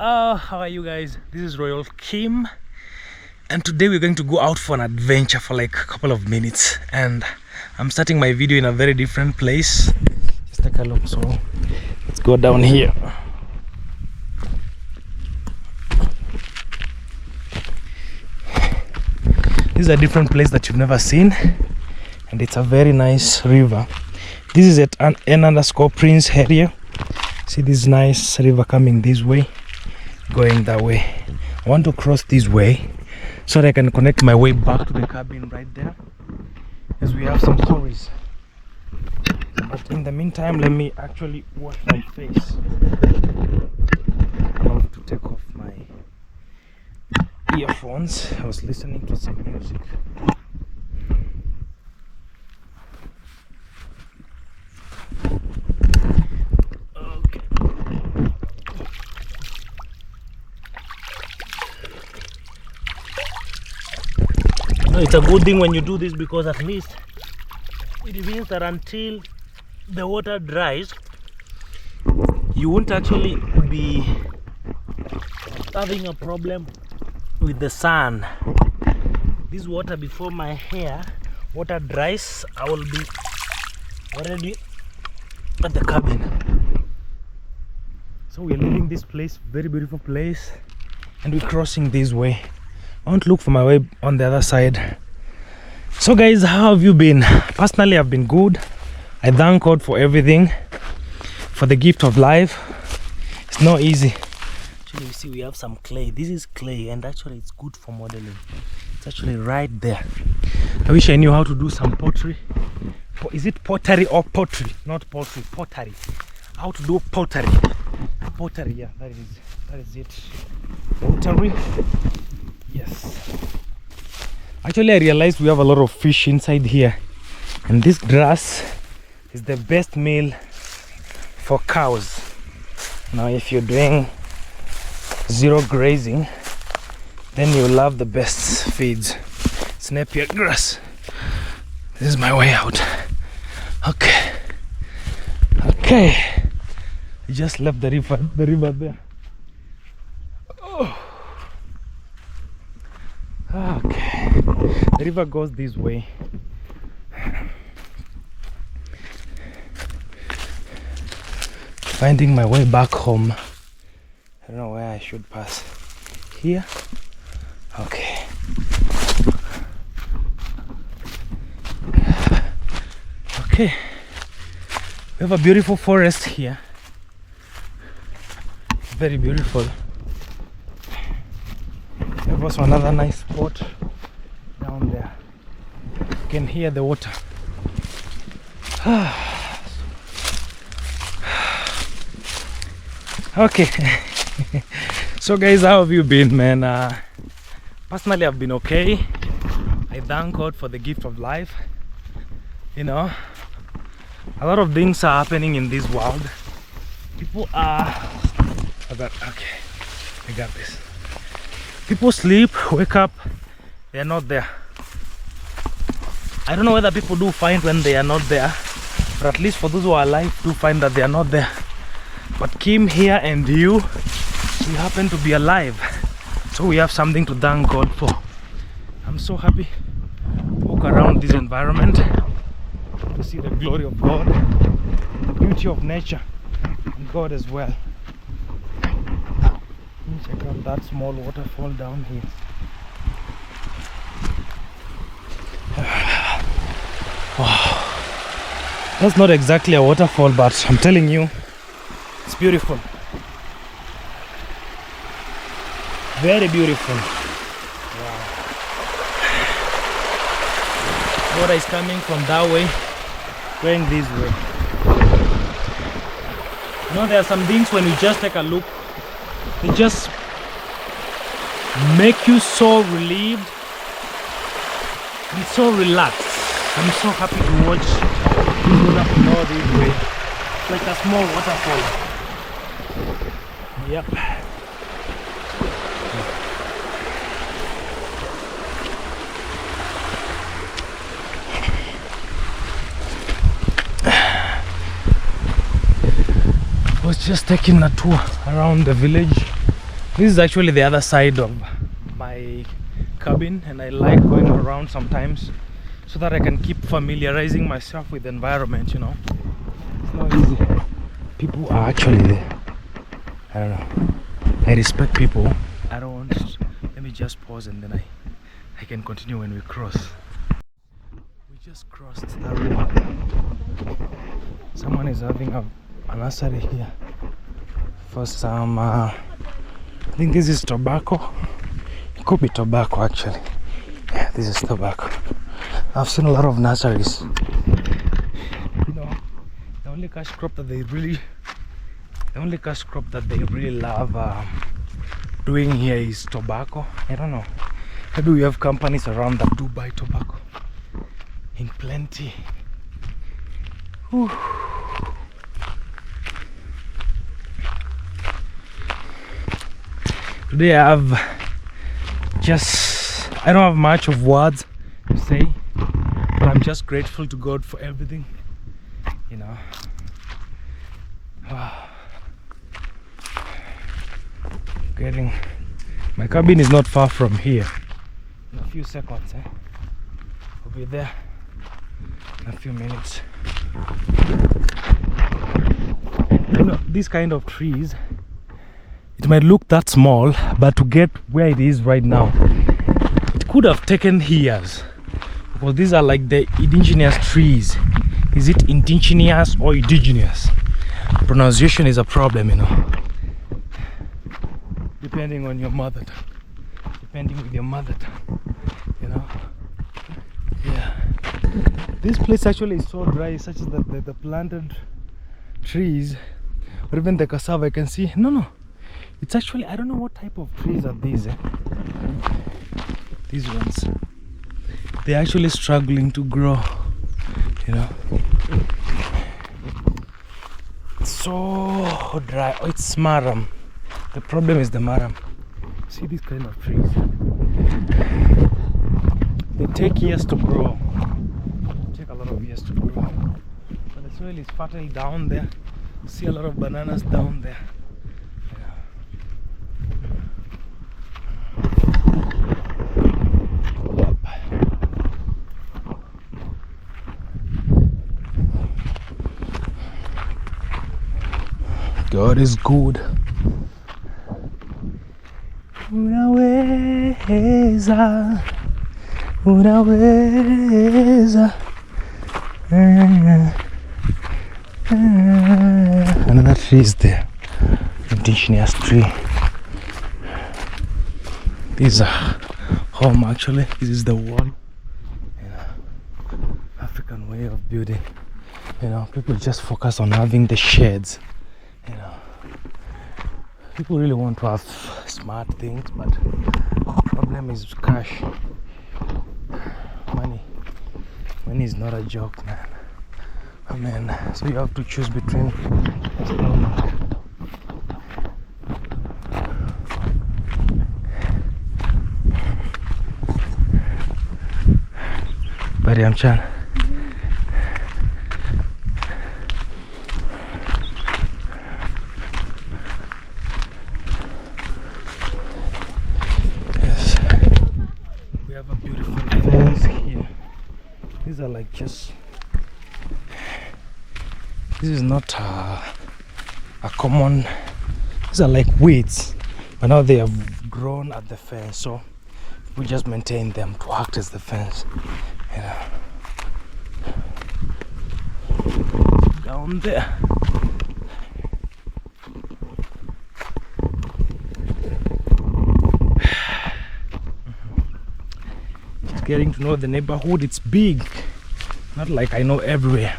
How are you guys? This is Royal Kheem, and today we're going to go out for an adventure for like a couple of minutes, and I'm starting my video in a very different place. Just take a look. So let's go down here. This is a different place that you've never seen, and it's a very nice river. This is at an N_Prince area. See this nice river coming this way, going that way. I want to cross this way so that I can connect my way back to the cabin right there, as we have some stories. But in the meantime, let me actually wash my face. I have to take off my earphones. I was listening to some music. It's a good thing when you do this, because at least it means that until the water dries, you won't actually be having a problem with the sun. This water, before my hair water dries, I will be already at the cabin. So we're leaving this place, very beautiful place, and we're crossing this way. I want to look for my way on the other side. So guys, how have you been? Personally, I've been good. I thank God for everything, for the gift of life. It's not easy. Actually, you see we have some clay. This is clay, and actually it's good for modeling. It's actually right there. I wish I knew how to do some pottery. Is it pottery or pottery? Not pottery, pottery. How to do pottery. Pottery, yeah, that is it. Pottery. Yes. Actually, I realized we have a lot of fish inside here, and this grass is the best meal for cows. Now, if you're doing zero grazing, then you'll have the best feeds. It's Napier grass. This is my way out. Okay. I just left the river there. Oh. Okay, the river goes this way. Finding my way back home. I don't know where I should pass. Here? Okay. Okay. We have a beautiful forest here. Very beautiful. There's also another nice spot down there. You can hear the water. Okay. So guys, how have you been, man? Personally, I've been okay. I thank God for the gift of life. You know, a lot of things are happening in this world. People are... Okay, I got this. People sleep, wake up, they are not there. I don't know whether people do find when they are not there, but at least for those who are alive, do find that they are not there. But Kheem here and you, we happen to be alive, so we have something to thank God for. I'm so happy to walk around this environment, to see the glory of God, the beauty of nature, and God as well. Check out that small waterfall down here. Wow. That's not exactly a waterfall, but I'm telling you, it's beautiful. Very beautiful. Wow. Water is coming from that way, going this way. You know, there are some things when you just take a look, they just make you so relieved and so relaxed. I'm so happy to watch this water flow this way. It's like a small waterfall. Yep. I was just taking a tour around the village. This is actually the other side of my cabin, and I like going around sometimes so that I can keep familiarizing myself with the environment, you know. It's not easy. People are actually there. I don't know. I respect people. I don't want to, let me just pause and then I can continue when we cross. We just crossed that road. Someone is having a nursery here for some I think this is tobacco. It could be tobacco actually. Yeah, this is tobacco. I've seen a lot of nurseries. You know, the only cash crop that they really love doing here is tobacco. I don't know. Maybe we have companies around that do buy tobacco in plenty. Whew. Today I don't have much of words to say, but I'm just grateful to God for everything, you know. Getting my cabin is not far from here. In a few seconds, we'll be there in a few minutes. You know, these kind of trees, it might look that small, but to get where it is right now, it could have taken years, because these are like the indigenous trees. Is it indigenous or indigenous? Pronunciation is a problem, you know, depending on your mother tongue, depending with your mother tongue, you know. Yeah, this place actually is so dry, such that the planted trees, or even the cassava, I can see no, it's actually, I don't know what type of trees are these. These ones, they're actually struggling to grow, you know. It's so dry. Oh, it's maram. The problem is the maram. See these kind of trees, they take years to grow. Take a lot of years to grow. But the soil is fertile down there. See a lot of bananas down there. God is good. Unaweza, unaweza. Another tree is there, indigenous tree. This is a home actually. This is the wall. African way of building. You know, people just focus on having the sheds. You know, people really want to have smart things, but the problem is cash. Money is not a joke, man. Oh, man. So you have to choose between. Bariam Chan. Are like just, this is not a common, these are like weeds, but now they have grown at the fence, so we just maintain them to act as the fence, you know. Down there, just getting to know the neighborhood. It's big. Not like I know everywhere,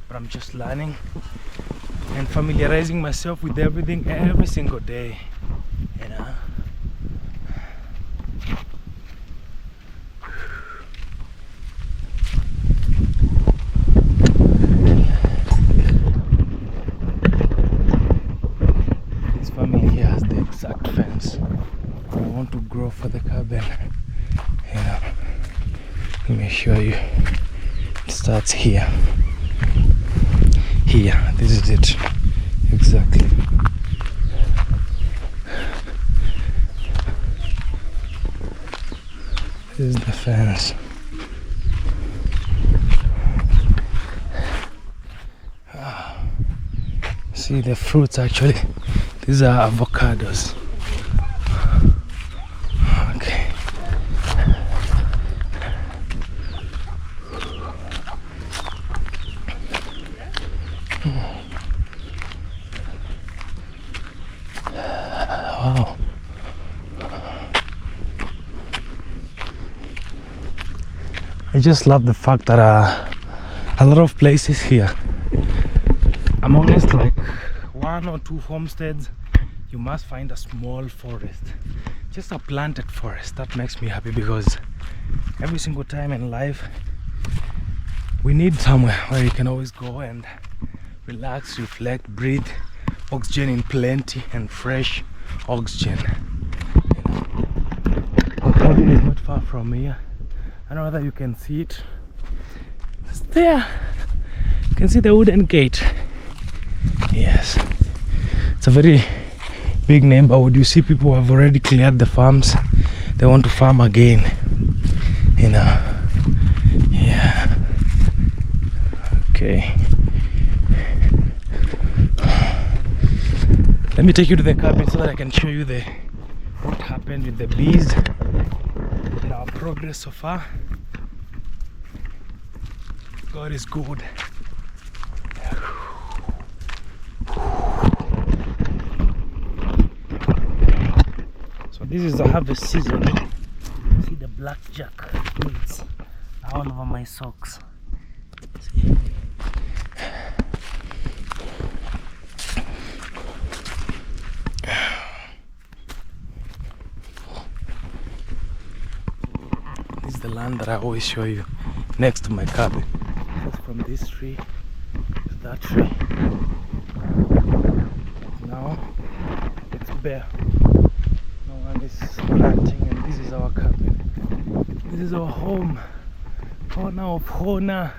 but I'm just learning and familiarizing myself with everything every single day, you know. This family here has the exact fence I want to grow for the cabin, you know. Let me show you. It starts here. Here, this is it. Exactly. This is the fence. See the fruits actually. These are avocados. Okay. Wow. I just love the fact that a lot of places here, amongst like 1 or 2 homesteads, you must find a small forest, just a planted forest. That makes me happy, because every single time in life we need somewhere where you can always go and relax, reflect, breathe oxygen in plenty, and fresh oxygen. Our cabin is not far from here. I don't know whether you can see it. It's there. You can see the wooden gate. Yes. It's a very big neighborhood. You see people have already cleared the farms. They want to farm again. You know. Yeah. Okay. Let me take you to the cabin so that I can show you what happened with the bees and our progress so far. God is good. So this is the harvest season. See the blackjack beads all over my socks. See? This is the land that I always show you next to my cabin. Just from this tree to that tree. Now it's bare. No one is planting, and this is our cabin. This is our home. Corner of Hona,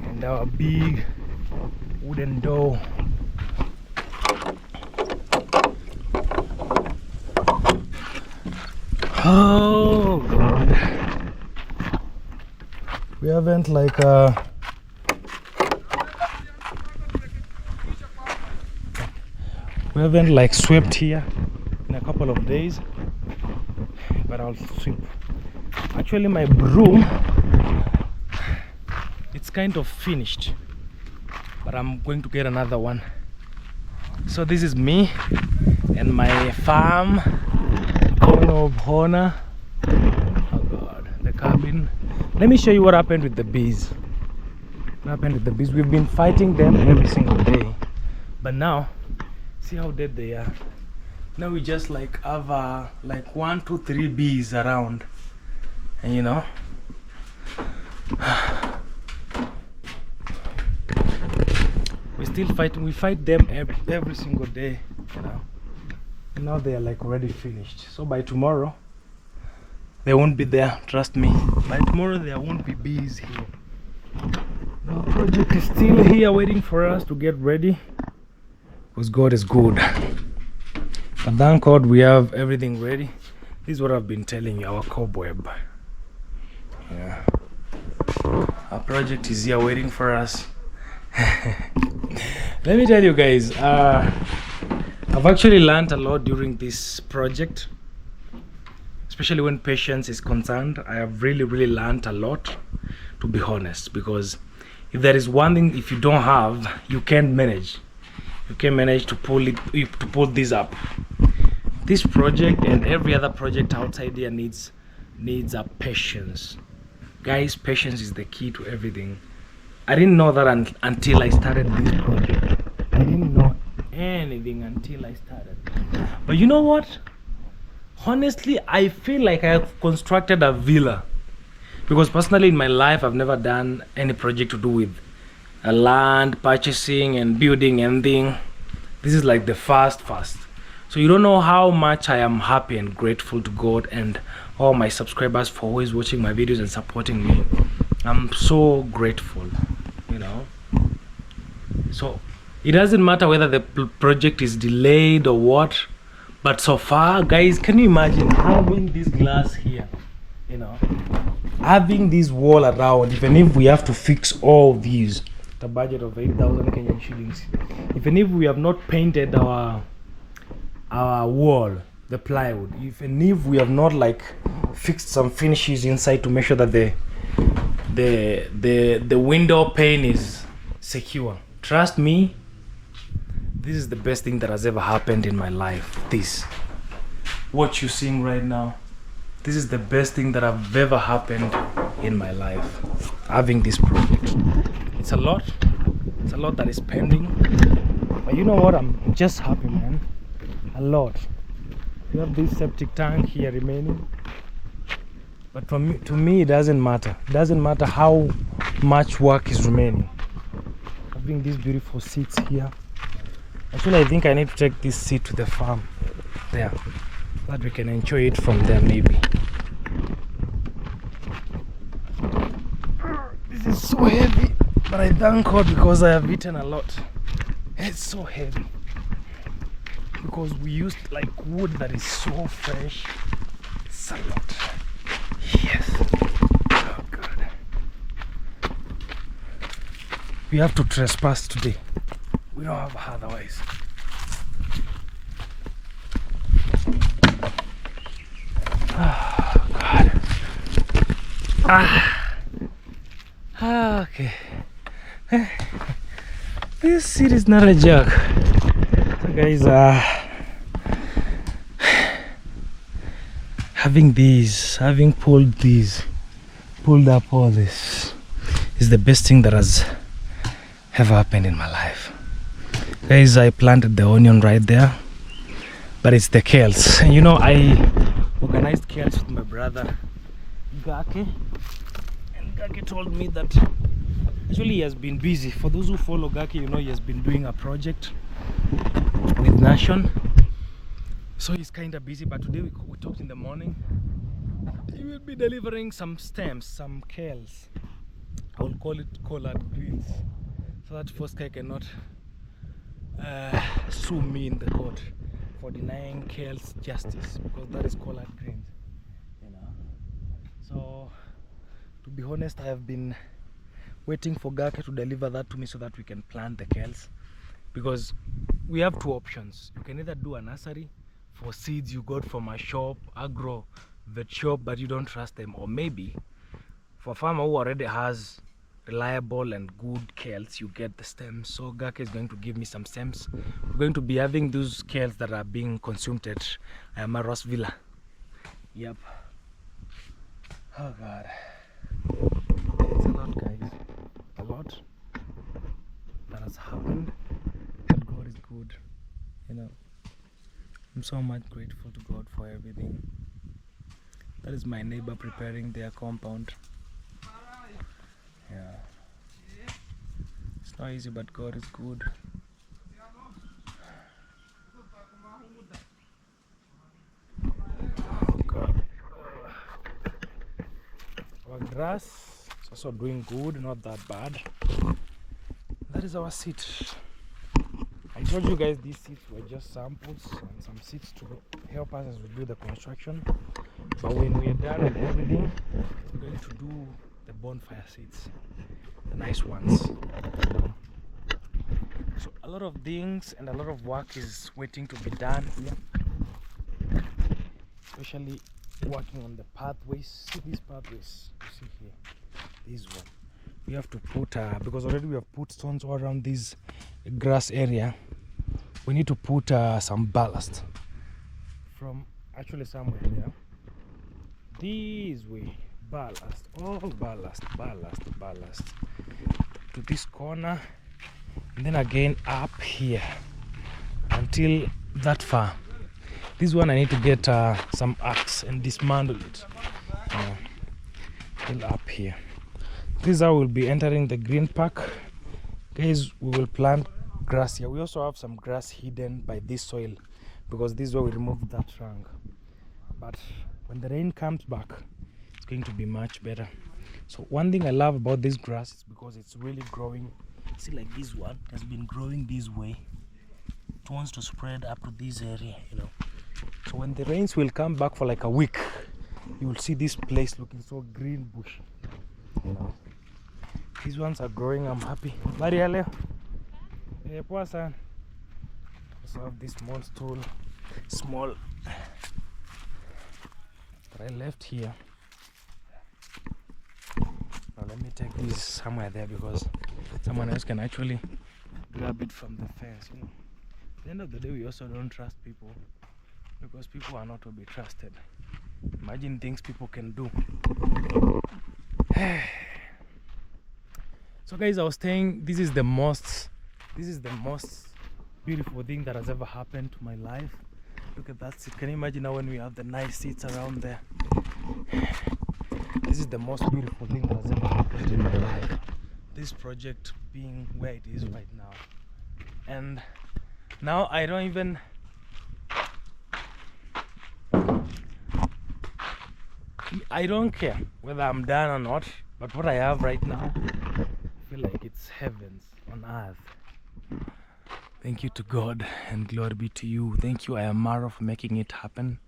and our big wooden door. Oh God. We haven't swept here in a couple of days, but I'll sweep. Actually, my broom, it's kind of finished, but I'm going to get another one. So this is me and my farm, corner of Hona. Oh God, the cabin. Let me show you what happened with the bees. What happened with the bees? We've been fighting them every single day, but now see how dead they are. Now we just have 1, 2, 3 bees around, and you know, we're still fighting. We fight them every single day, you know. And now they are already finished. So by tomorrow they won't be there, trust me. By tomorrow there won't be bees here. The project is still here waiting for us to get ready, because God is good. But thank God we have everything ready. This is what I've been telling you, our cobweb. Yeah. Our project is here waiting for us. Let me tell you guys, I've actually learned a lot during this project, especially when patience is concerned. I have really learned a lot, to be honest, because if there is one thing, if you don't have, you can't manage. You can manage to pull this up. This project and every other project outside here needs a patience. Guys, patience is the key to everything. I didn't know that until I started this project. I didn't know anything until I started. But you know what? Honestly, I feel like I've constructed a villa, because personally in my life I've never done any project to do with land purchasing and building anything. This is like the first. So you don't know how much I am happy and grateful to God and all my subscribers for always watching my videos and supporting me. I'm so grateful, you know. So it doesn't matter whether the project is delayed or what, but so far, guys, can you imagine having this glass here you know, having this wall around, even if we have to fix all these, the budget of 8,000 Kenyan shillings, even if we have not painted our wall, the plywood, even if we have not like fixed some finishes inside to make sure that the window pane is secure, trust me, this is the best thing that has ever happened in my life. This, what you're seeing right now, this is the best thing that have ever happened in my life, having this project. It's a lot that is pending, but you know what, I'm just happy, man. A lot. You have this septic tank here remaining, but to me it doesn't matter. It doesn't matter how much work is remaining. Having these beautiful seats here. Actually, I think I need to take this seat to the farm there, so that we can enjoy it from there maybe. This is so heavy, but I thank God because I have eaten a lot. It's so heavy because we used like wood that is so fresh. It's a lot. Yes. Oh God. We have to trespass today. We don't have otherwise. Oh God. Okay. This seat is not a joke. So guys, having pulled up all this is the best thing that has ever happened in my life. Guys, I planted the onion right there, but it's the kales. And you know, I organized kales with my brother Gake, and Gake told me that actually he has been busy. For those who follow Gake, you know he has been doing a project with Nation, so he's kind of busy. But today we talked in the morning. He will be delivering some stems, some kales. I will call it collard greens, so that Foskai cannot sue me in the court for denying kales justice, because that is collard greens, you know. So to be honest, I have been waiting for Gake to deliver that to me so that we can plant the kales, because we have two options. You can either do a nursery for seeds you got from a shop, agro vet shop, but you don't trust them, or maybe for a farmer who already has reliable and good kales, you get the stems. So Gake is going to give me some stems. We're going to be having those kales that are being consumed at Maros Villa. Yep. Oh God. It's a lot, guys. A lot that has happened. But God is good. You know, I'm so much grateful to God for everything. That is my neighbor preparing their compound. Yeah, it's not easy, but God is good. Oh God. Our grass is also doing good, not that bad. That is our seat. I told you guys these seats were just samples and some seats to help us as we do the construction. But when we are done with everything, we're going to do the bonfire seats, the nice ones. So a lot of things and a lot of work is waiting to be done here, especially working on the pathways. See these pathways you see here, this one we have to put because already we have put stones all around this grass area. We need to put some ballast from actually somewhere there, this way. Ballast, all ballast to this corner, and then again up here until that far. This one I need to get some axe and dismantle it till up here. This is how we'll be entering the green park. Guys, we will plant grass here. We also have some grass hidden by this soil, because this is where we removed that trunk. But when the rain comes back, it's going to be much better. So one thing I love about this grass is because it's really growing. See, like this one has been growing this way. It wants to spread up to this area, you know. So when the rains will come back for like a week, you will see this place looking so green bush, you know. These ones are growing. I'm happy. Mariale, poa sana. Also have this small stool, small, that I left here. Now let me take this somewhere there because someone else can actually grab it from the fence, you know. At the end of the day, we also don't trust people because people are not to be trusted. Imagine things people can do. So guys, I was saying this is the most beautiful thing that has ever happened to my life. Look at that seat. Can you imagine now when we have the nice seats around there? This is the most beautiful thing that has ever happened in my life. This project being where it is right now. And now I don't care whether I'm done or not, but what I have right now, I feel like it's heavens on earth. Thank you to God and glory be to you. Thank you, I am Maro, for making it happen.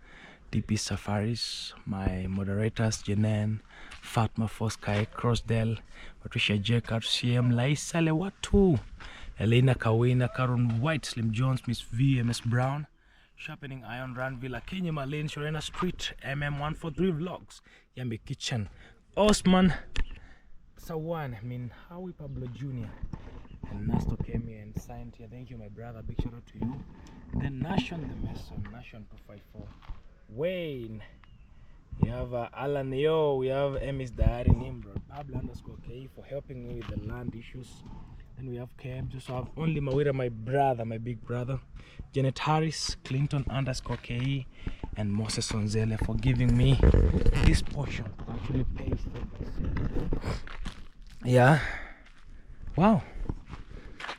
DP Safaris, my moderators, Jenan, Fatma Foskai, Crossdale, Patricia Jacob, CM, Laisa Lewatu, Elena Kawina, Karen White, Slim Jones, Miss V, MS Brown, Sharpening Iron, Run Villa, Kenya Malane, Shorena Street, MM143 Vlogs, Yambi Kitchen, Osman Sawan, Howie Pablo Jr., and Nasto came here and signed here. Thank you, my brother. Big shout out to you. And then Nation the Mason, Nation 254, Wayne. We have Alan Yo. We have Emmy's Diary, Nimrod, Pablo _K for helping me with the land issues. Then we have Kheem. Just have only Mawira, my brother, my big brother. Janet Harris, Clinton _K, and Moses Onzele for giving me this portion to actually pay step by step. Yeah. Wow.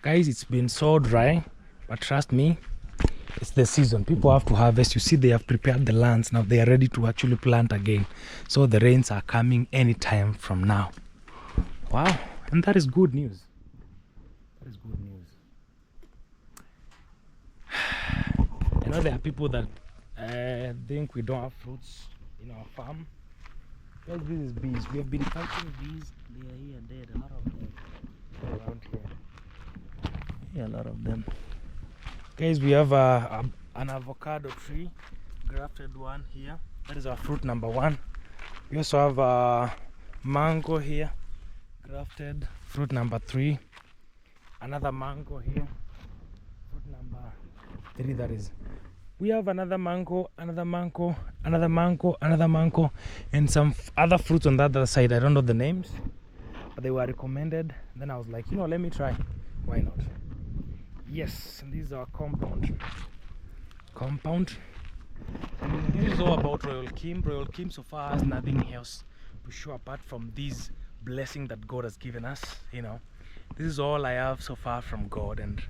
Guys, it's been so dry, but trust me, it's the season. People have to harvest. You see, they have prepared the lands. Now they are ready to actually plant again. So the rains are coming anytime from now. Wow. And that is good news. That is good news. I know there are people that think we don't have fruits in our farm. Well, this is bees. We have been catching bees. They are here and there. A lot of them around here. Yeah, a lot of them. Guys, we have an avocado tree, grafted one here. That is our fruit number 1. We also have a mango here, grafted, fruit number 3. Another mango here, fruit number 3. That is. We have another mango, another mango, another mango, another mango, and some other fruits on the other side. I don't know the names, but they were recommended. Then I was like, let me try. Why not? Yes, and this is our compound. And this is all about Royal Kheem. Royal Kheem so far has nothing else to show apart from this blessing that God has given us. This is all I have so far from God, and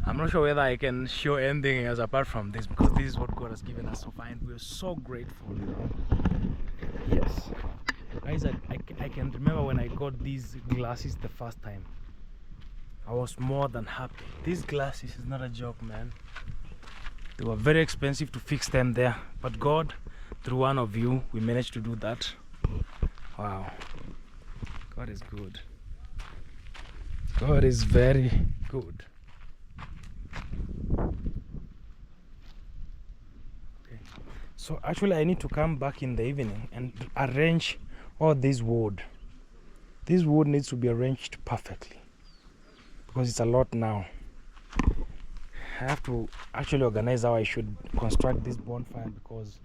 I'm not sure whether I can show anything else apart from this, because this is what God has given us so far, and we're so grateful. Yes, guys, I can remember when I got these glasses the first time. I was more than happy. These glasses is not a joke, man. They were very expensive to fix them there, but God, through one of you, we managed to do that. Wow, God is good. God is very good. Okay, so actually I need to come back in the evening and arrange all this wood. This wood needs to be arranged perfectly, because it's a lot now. I have to actually organize how I should construct this bonfire, because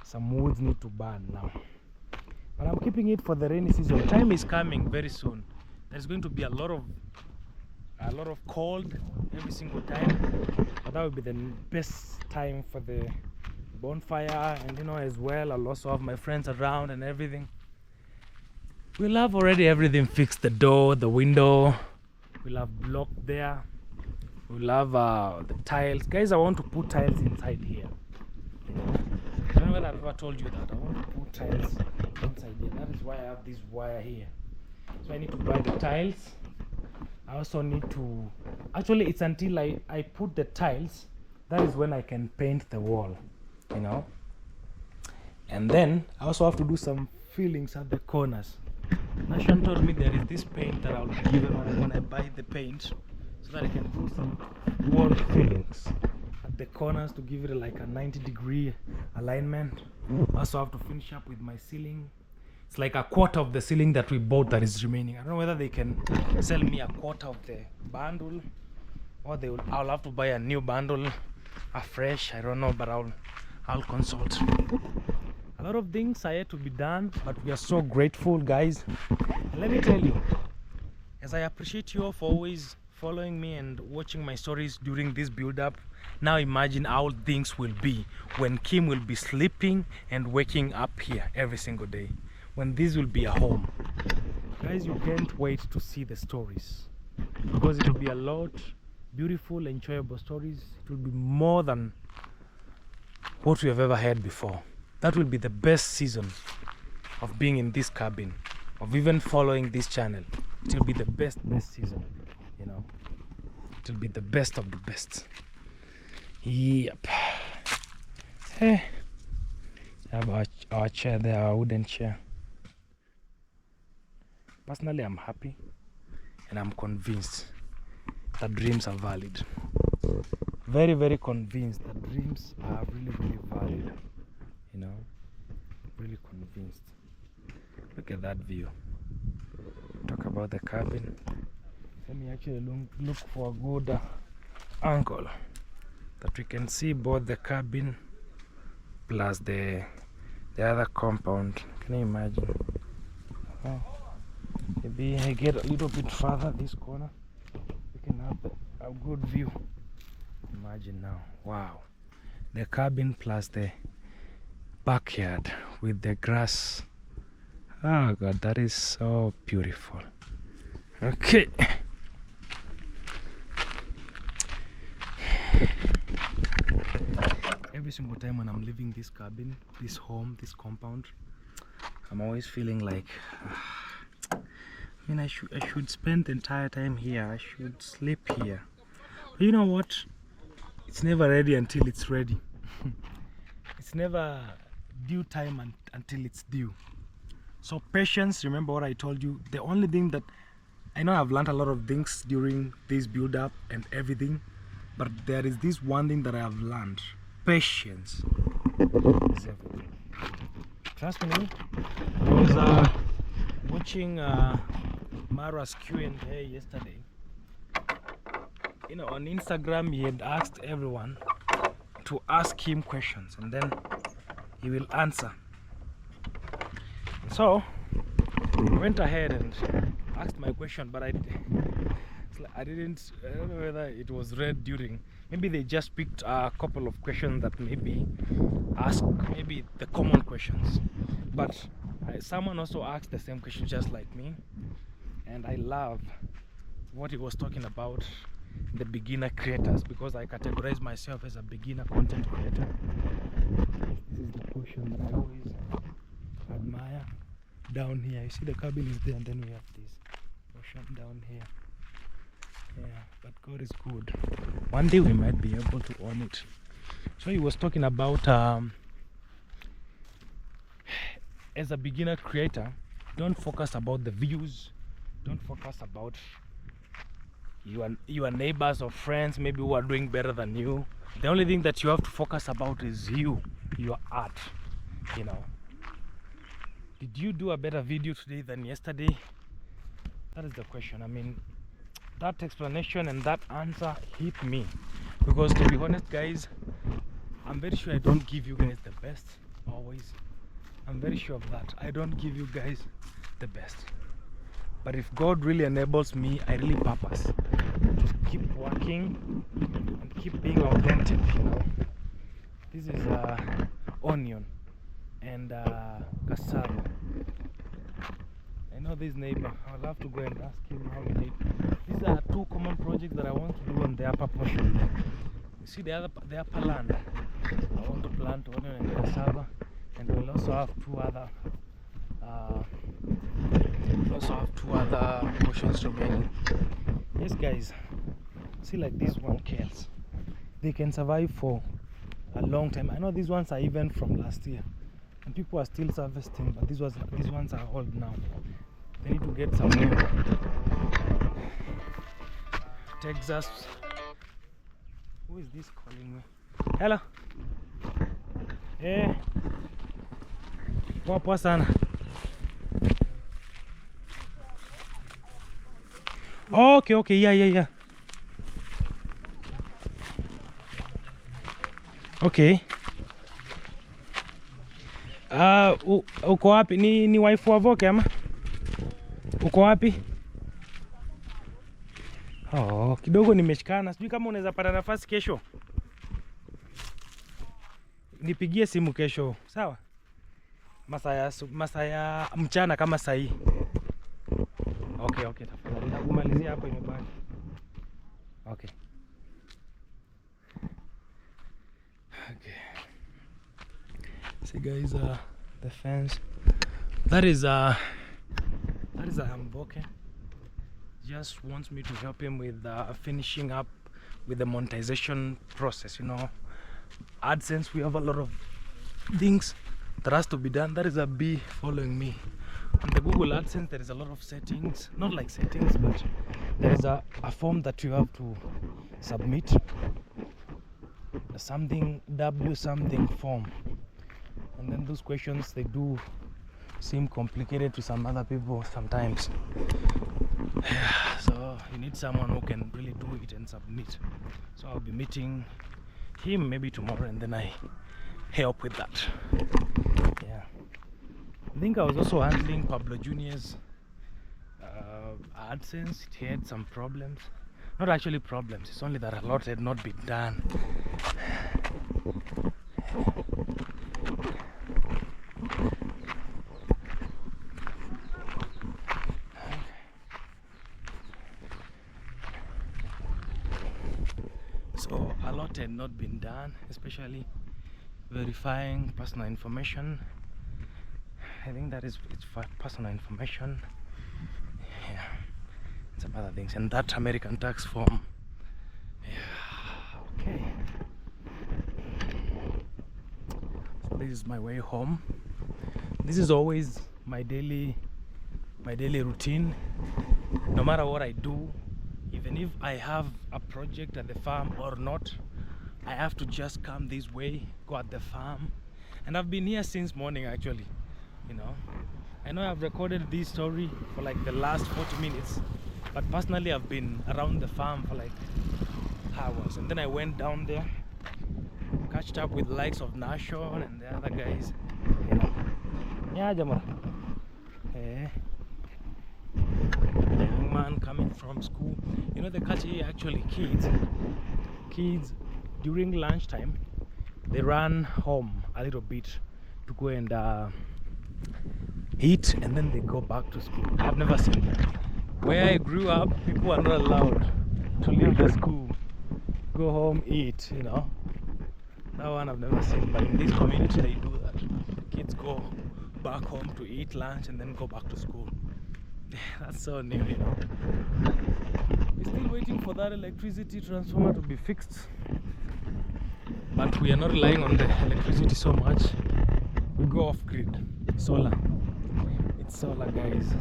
some woods need to burn now. But I'm keeping it for the rainy season. Time is coming very soon. There's going to be a lot of cold every single time, but that will be the best time for the bonfire. And as well, I'll also have my friends around and everything. We'll have already everything fixed. The door, the window, we'll have block there. We'll have the tiles. Guys, I want to put tiles inside here. I don't know whether I've ever told you that. I want to put tiles inside here. That is why I have this wire here. So I need to buy the tiles. I also need to, actually it's until I put the tiles, that is when I can paint the wall, And then I also have to do some fillings at the corners. Nashan told me there is this paint that I'll be given when I buy the paint, so that I can do some wall fillings at the corners to give it like a 90-degree alignment. I also have to finish up with my ceiling. It's like a quarter of the ceiling that we bought that is remaining. I don't know whether they can sell me a quarter of the bundle, or I'll have to buy a new bundle, afresh. I don't know, but I'll consult. A lot of things are yet to be done, but we are so grateful, guys. And let me tell you, as I appreciate you all for always following me and watching my stories during this build-up, now imagine how things will be when Kheem will be sleeping and waking up here every single day, when this will be a home. Guys, you can't wait to see the stories, because it will be a lot beautiful, enjoyable stories. It will be more than what we have ever had before. That will be the best season of being in this cabin, of even following this channel. It will be the best season, you know. It will be the best of the best. Yep. Hey, have our chair there, our wooden chair. Personally, I'm happy and I'm convinced that dreams are valid. Very, very convinced that dreams are really, really valid. You know, really convinced. Look at that view. Talk about the cabin. Let me actually look for a good angle that we can see both the cabin plus the other compound. Can you imagine? Oh, maybe I get a little bit further this corner, we can have a good view. Imagine now. Wow, the cabin plus the backyard with the grass. Oh god, that is so beautiful. Okay, every single time when I'm leaving this cabin, this home, this compound, I'm always feeling like I mean, I should spend the entire time here. I should sleep here. But you know what, it's never ready until it's ready. It's never due time until it's due. So patience. Remember what I told you. The only thing that I know, I've learned a lot of things during this build up and everything, but there is this one thing that I have learned: patience is everything. Trust me. I was watching Mara's Q&A yesterday. You know, on Instagram he had asked everyone to ask him questions and then he will answer. So I went ahead and asked my question, but I don't know whether it was read during, maybe they just picked a couple of questions that maybe asked, maybe the common questions, but someone also asked the same question just like me, and I love what he was talking about, the beginner creators, because I categorize myself as a beginner content creator. This is the portion that I always admire. Down here, you see the cabin is there, and then we have this portion down here. Yeah, but God is good. One day we might be able to own it. So he was talking about as a beginner creator, don't focus about the views, don't focus about your neighbors or friends maybe who are doing better than you. The only thing that you have to focus about is you, your art. You know, did you do a better video today than yesterday? That is the question. I mean, that explanation and that answer hit me, because to be honest guys, I'm very sure I don't give you guys the best always. I'm very sure of that. I don't give you guys the best, but if God really enables me, I really purpose to keep working and keep being authentic. You know, this is onion and cassava. I know this neighbor. I'll have to go and ask him how he did. These are two common projects that I want to do on the upper portion there. You see the upper land. I want to plant onion and cassava, and we'll also have two other portions remaining. Yes guys, see, like these one kales, they can survive for a long time. I know these ones are even from last year. and people are still harvesting, but these ones are old now. They need to get some new. Texas. Who is this calling me? Hello. Eh. Poa sana. Okay, yeah. Okay. Uko wapi? Ni wife wa Voke ama? Uko wapi? Oh, kidogo nimeshikana. Sijui kama unaweza pata nafasi kesho. Nipigie simu kesho. Sawa? Masaa ya mchana kama saa hii. Okay, tafadhali. Nakumalizia hapo imebaki. Okay. See guys, the fence. That is Mboke. Just wants me to help him with finishing up with the monetization process. You know, AdSense, we have a lot of things that has to be done. That is a bee following me. On the Google AdSense, there is a lot of settings, not like settings, but there is a form that you have to submit. Something form, and then those questions, they do seem complicated to some other people sometimes. So you need someone who can really do it and submit. So I'll be meeting him maybe tomorrow, and then I help with that. Yeah, I think I was also handling Pablo Jr.'s AdSense. It had some problems. Not actually problems, it's only that a lot had not been done. So a lot had not been done, especially verifying personal information. I think that it's for personal information. Yeah, some other things, and that American tax form. Yeah, okay. So this is my way home. This is always my daily routine. No matter what I do, even if I have a project at the farm or not, I have to just come this way, go at the farm. And I've been here since morning actually, you know. I know I've recorded this story for like the last 40 minutes, but personally I've been around the farm for like hours. And then I went down there, catched up with the likes of Nashon and the other guys, you know. Yeah, Jamara. A young man coming from school. You know, the culture here actually, kids during lunchtime, they run home a little bit to go and eat, and then they go back to school. I've never seen that. Where I grew up, people are not allowed to leave the school, go home, eat, you know. That one I've never seen, but in this community they do that. The kids go back home to eat lunch and then go back to school. That's so new, you know. We're still waiting for that electricity transformer to be fixed, but we are not relying on the electricity so much. We go off grid, solar. It's solar, guys,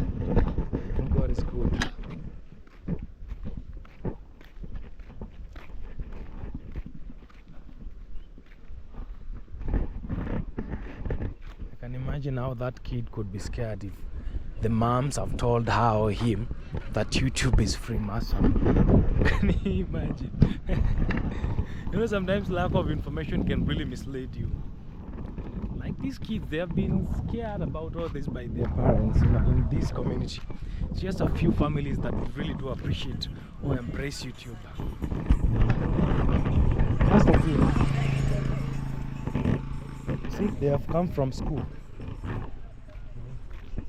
and God is good. I can imagine how that kid could be scared if the moms have told her or him that YouTube is Freemason. Can you imagine? You know, sometimes lack of information can really mislead you. Like these kids, they have been scared about all this by their parents, you know, in this community. It's just a few families that really do appreciate or embrace YouTube. That's the thing. See, they have come from school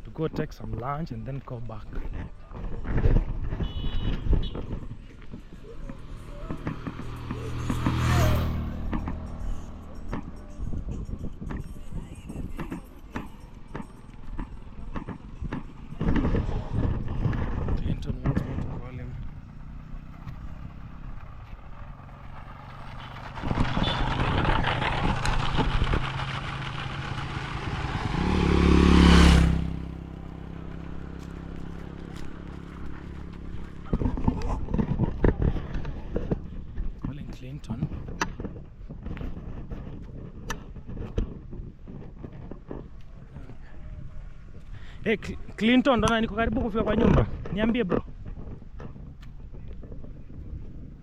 to go take some lunch and then go back. Hey, Clinton, ndona niko karibu kufika kwa nyumba. Niambie bro.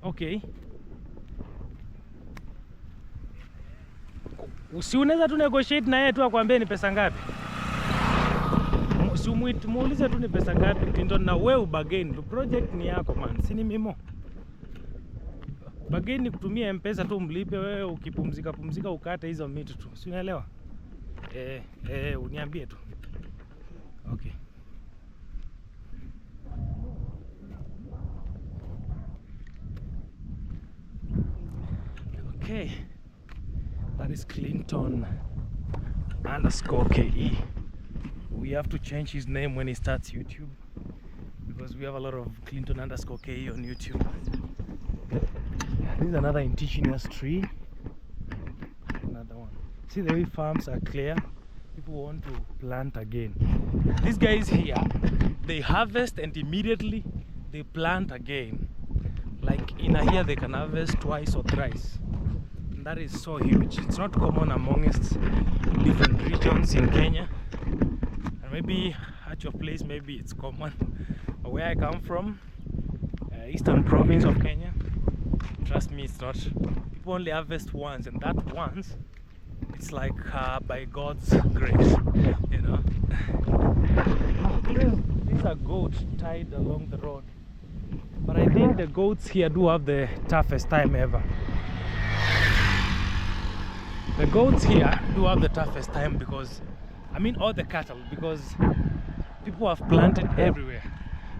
Okay. Si unaweza tu negotiate na yeye tu akwambie ni pesa ngapi? Si muulize tu ni pesa ngapi Clinton, na wewe ubagain. Project ni yako man, si ni mimo. Bagain ni kutumia M-Pesa tu, mlipe wewe, ukipumzika ukate hizo mitu tu. Si unaelewa? Uniambie tu. Okay. Okay. That is Clinton _KE. We have to change his name when he starts YouTube, because we have a lot of Clinton _KE on YouTube. This is another indigenous tree. Another one. See the way farms are clear. People want to plant again. These guys here, they harvest and immediately they plant again. Like in a year they can harvest twice or thrice. And that is so huge. It's not common amongst different regions in Kenya. And maybe at your place, maybe it's common. But where I come from, eastern province of Kenya, trust me, it's not. People only harvest once, and that once, it's like by God's grace, you know. These are goats tied along the road, but I think the goats here do have the toughest time ever. The goats here do have the toughest time because, I mean, all the cattle, because people have planted everywhere.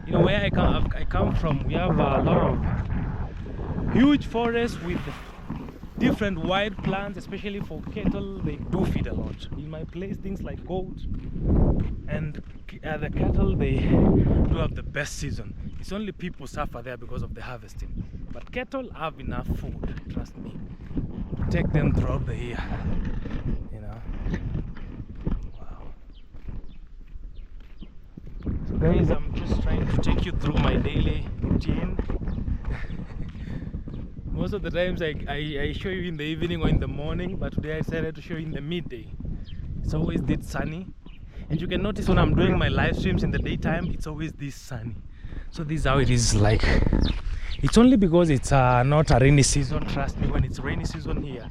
You know, where I come from, we have a lot of huge forests with different wild plants, especially for cattle. They do feed a lot. In my place, things like goat and the cattle, they do have the best season. It's only people suffer there because of the harvesting. But cattle have enough food, trust me, to take them throughout the year. You know. Wow. So guys, I'm just trying to take you through my daily routine. Most of the times I show you in the evening or in the morning, but today I decided to show you in the midday. It's always this sunny, and you can notice when I'm doing my live streams in the daytime, it's always this sunny. So this is how it is like. It's only because it's not a rainy season. Trust me, when it's rainy season here,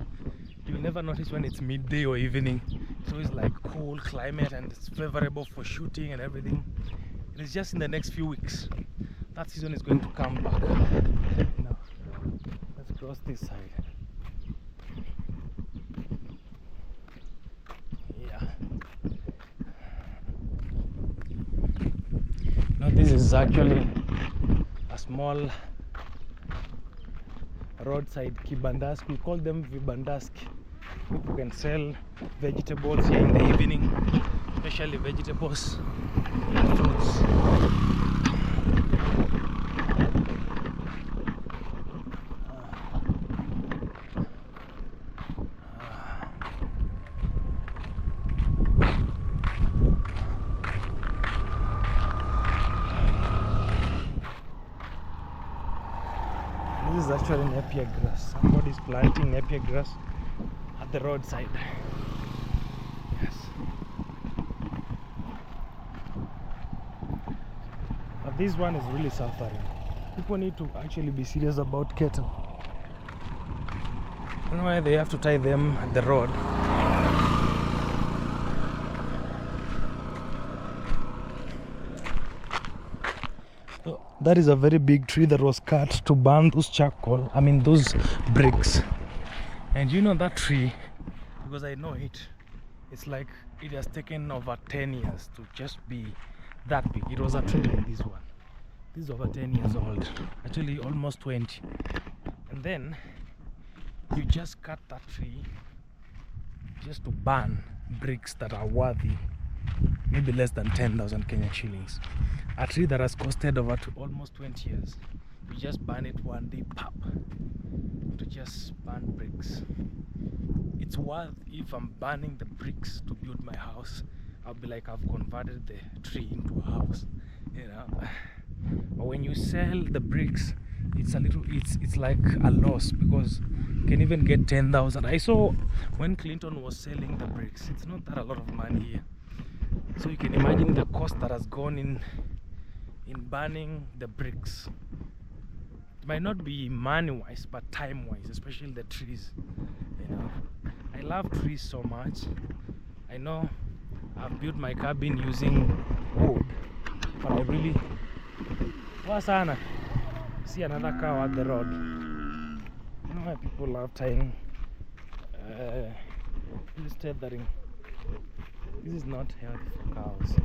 you will never notice when it's midday or evening. It's always like cool climate and it's favorable for shooting and everything. It is just in the next few weeks that season is going to come back. Now, let's cross this side. Yeah. Now this is actually a small roadside kibandaski. We call them vibandaski. People can sell vegetables here in the evening, especially vegetables and fruits. This is actually napier grass. Somebody's planting napier grass at the roadside. Yes. But this one is really suffering. People need to actually be serious about cattle. I don't know why they have to tie them at the road. That is a very big tree that was cut to burn those charcoal, I mean those bricks. And you know that tree, because I know it, it's like it has taken over 10 years to just be that big. It was a tree like this one. This is over 10 years old, actually almost 20. And then you just cut that tree just to burn bricks that are worthy maybe less than 10,000 Kenyan shillings. A tree that has costed over to almost 20 years. You just burn it one day, pop, to just burn bricks. It's worth, if I'm burning the bricks to build my house, I'll be like, I've converted the tree into a house, you know. But when you sell the bricks, it's like a loss, because you can even get 10,000. I saw when Clinton was selling the bricks, it's not that a lot of money here. So you can imagine the cost that has gone in burning the bricks. It might not be money wise, but time wise, especially the trees. You know, I love trees so much. I know I've built my cabin using wood, but I really Wasana see another cow at the road. You know why people love tying this tethering. This is not healthy for cows.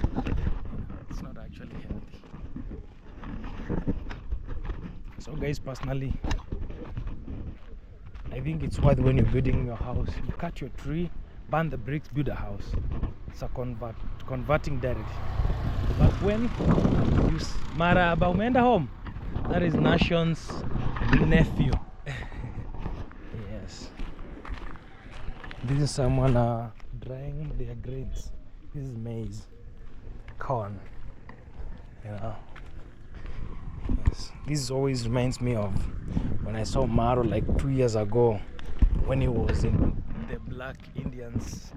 It's not actually healthy. So guys, personally, I think it's worth when you're building your house. You cut your tree, burn the bricks, build a house. It's a converting directly. But when you Mara Baumenda home, that is Nation's nephew. Yes. This is someone drying their grains. This is maize, corn. You know. Yes. This always reminds me of when I saw Maro like 2 years ago, when he was in the Black Indians'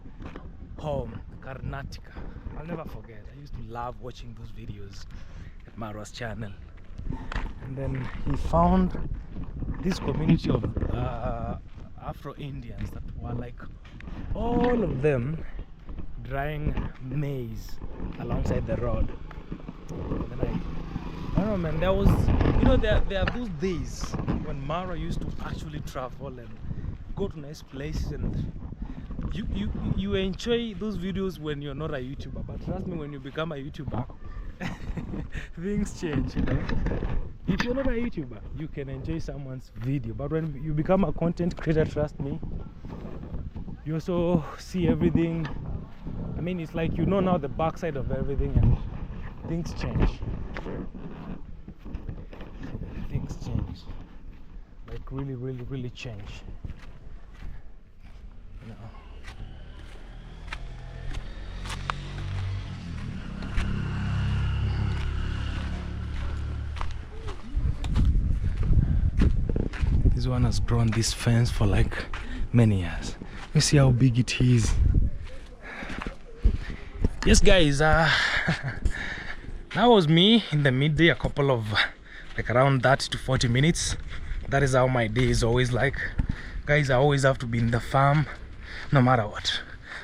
home, Karnataka. I'll never forget. I used to love watching those videos at Maro's channel. And then he found this community of Afro-Indians that were like all of them drying maize alongside the road. And then I don't know, man, there was, you know, there are those days when Maro used to actually travel and go to nice places, and you enjoy those videos when you're not a YouTuber, but trust me, when you become a YouTuber, things change, you know. If you're not a YouTuber, you can enjoy someone's video, but when you become a content creator, trust me, you also see everything. I mean, it's like you know now the backside of everything, and things change. Things change, like really change, you know. This one has grown this fence for like many years. You see how big it is. Yes guys, that was me in the midday, a couple of like around 30 to 40 minutes. That is how my day is always like. Guys, I always have to be in the farm no matter what.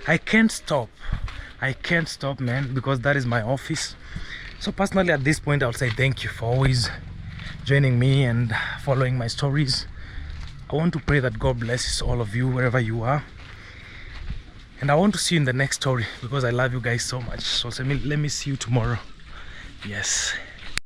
I can't stop, man, because that is my office. So personally at this point I'll say thank you for always joining me and following my stories. I want to pray that God blesses all of you wherever you are, and I want to see you in the next story because I love you guys so much. So let me see you tomorrow. Yes.